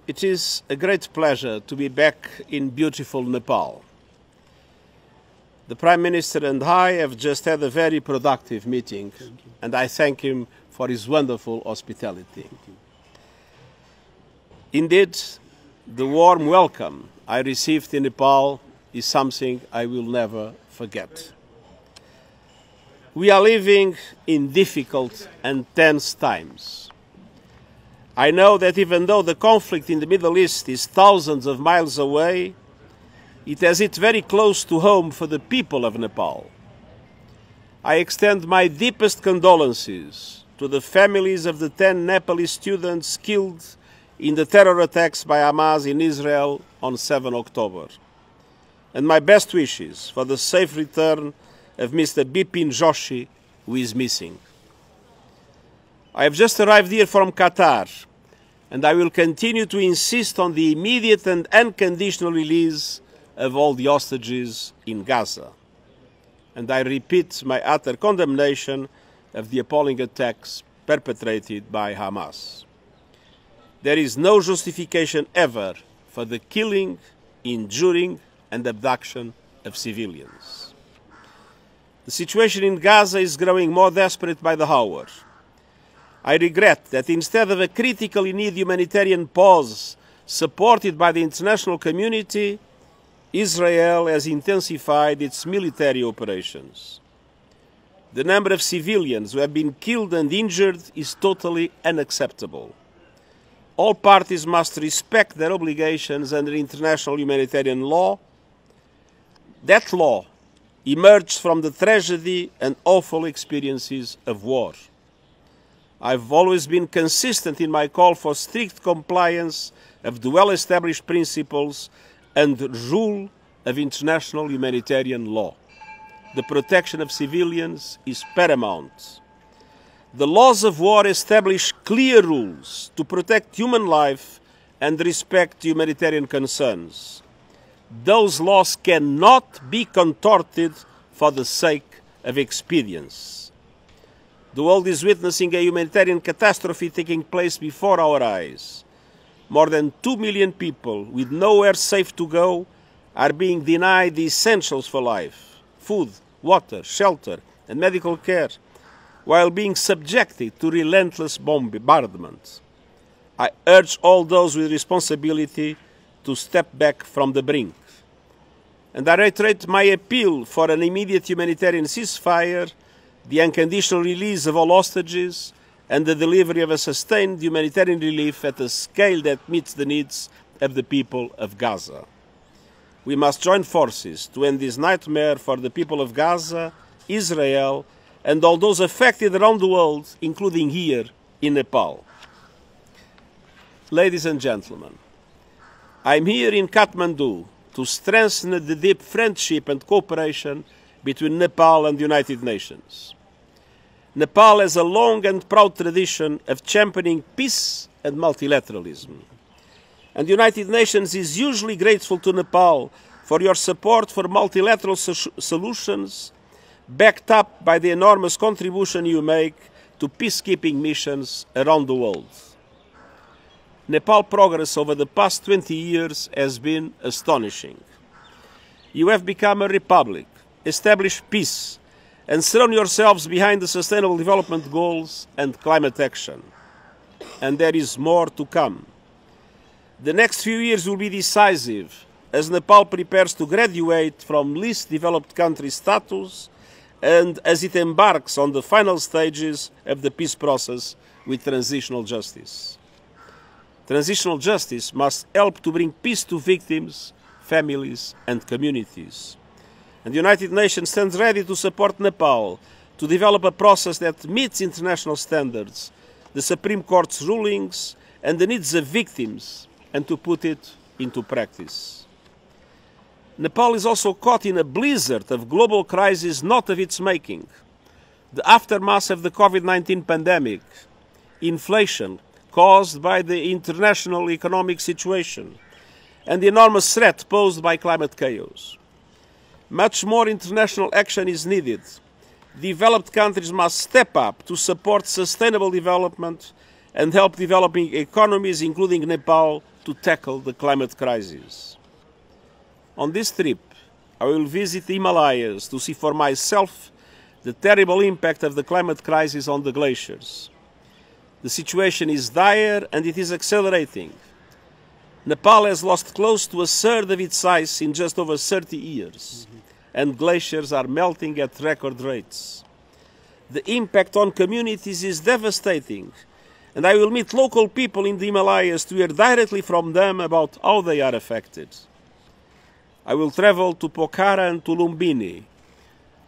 It is a great pleasure to be back in beautiful Nepal. The Prime Minister and I have just had a very productive meeting, and I thank him for his wonderful hospitality. Indeed, the warm welcome I received in Nepal is something I will never forget. We are living in difficult and tense times. I know that even though the conflict in the Middle East is thousands of miles away, it has hit very close to home for the people of Nepal. I extend my deepest condolences to the families of the 10 Nepalese students killed in the terror attacks by Hamas in Israel on 7 October, and my best wishes for the safe return of Mr. Bipin Joshi, who is missing. I have just arrived here from Qatar, and I will continue to insist on the immediate and unconditional release of all the hostages in Gaza. And I repeat my utter condemnation of the appalling attacks perpetrated by Hamas. There is no justification ever for the killing, injuring, and abduction of civilians. The situation in Gaza is growing more desperate by the hour. I regret that instead of a critically needed humanitarian pause supported by the international community, Israel has intensified its military operations. The number of civilians who have been killed and injured is totally unacceptable. All parties must respect their obligations under international humanitarian law. That law emerged from the tragedy and awful experiences of war. I've always been consistent in my call for strict compliance of the well-established principles and rule of international humanitarian law. The protection of civilians is paramount. The laws of war establish clear rules to protect human life and respect humanitarian concerns. Those laws cannot be contorted for the sake of expedience. The world is witnessing a humanitarian catastrophe taking place before our eyes. More than 2 million people with nowhere safe to go are being denied the essentials for life: food, water, shelter, and medical care, while being subjected to relentless bombardment. I urge all those with responsibility to step back from the brink. And I reiterate my appeal for an immediate humanitarian ceasefire, the unconditional release of all hostages, and the delivery of a sustained humanitarian relief at a scale that meets the needs of the people of Gaza. We must join forces to end this nightmare for the people of Gaza, Israel, and all those affected around the world, including here in Nepal. Ladies and gentlemen, I'm here in Kathmandu to strengthen the deep friendship and cooperation between Nepal and the United Nations. Nepal has a long and proud tradition of championing peace and multilateralism. And the United Nations is usually grateful to Nepal for your support for multilateral solutions, backed up by the enormous contribution you make to peacekeeping missions around the world. Nepal's progress over the past 20 years has been astonishing. You have become a republic, established peace, and surround yourselves behind the Sustainable Development Goals and climate action. And there is more to come. The next few years will be decisive as Nepal prepares to graduate from least developed country status and as it embarks on the final stages of the peace process with transitional justice. Transitional justice must help to bring peace to victims, families, and communities. And the United Nations stands ready to support Nepal to develop a process that meets international standards, the Supreme Court's rulings, and the needs of victims, and to put it into practice. Nepal is also caught in a blizzard of global crises not of its making. The aftermath of the COVID-19 pandemic, inflation caused by the international economic situation, and the enormous threat posed by climate chaos. Much more international action is needed. Developed countries must step up to support sustainable development and help developing economies, including Nepal, to tackle the climate crisis. On this trip, I will visit the Himalayas to see for myself the terrible impact of the climate crisis on the glaciers. The situation is dire and it is accelerating. Nepal has lost close to a third of its ice in just over 30 years, and glaciers are melting at record rates. The impact on communities is devastating, and I will meet local people in the Himalayas to hear directly from them about how they are affected. I will travel to Pokhara and to Lumbini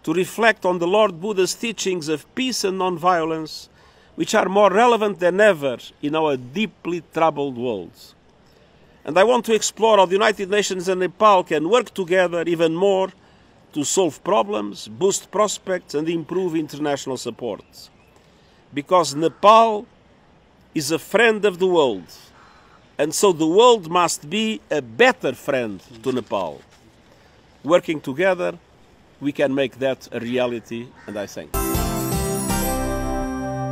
to reflect on the Lord Buddha's teachings of peace and non-violence, which are more relevant than ever in our deeply troubled world. And I want to explore how the United Nations and Nepal can work together even more to solve problems, boost prospects, and improve international support. Because Nepal is a friend of the world, and so the world must be a better friend to Nepal. Working together, we can make that a reality, and I thank you.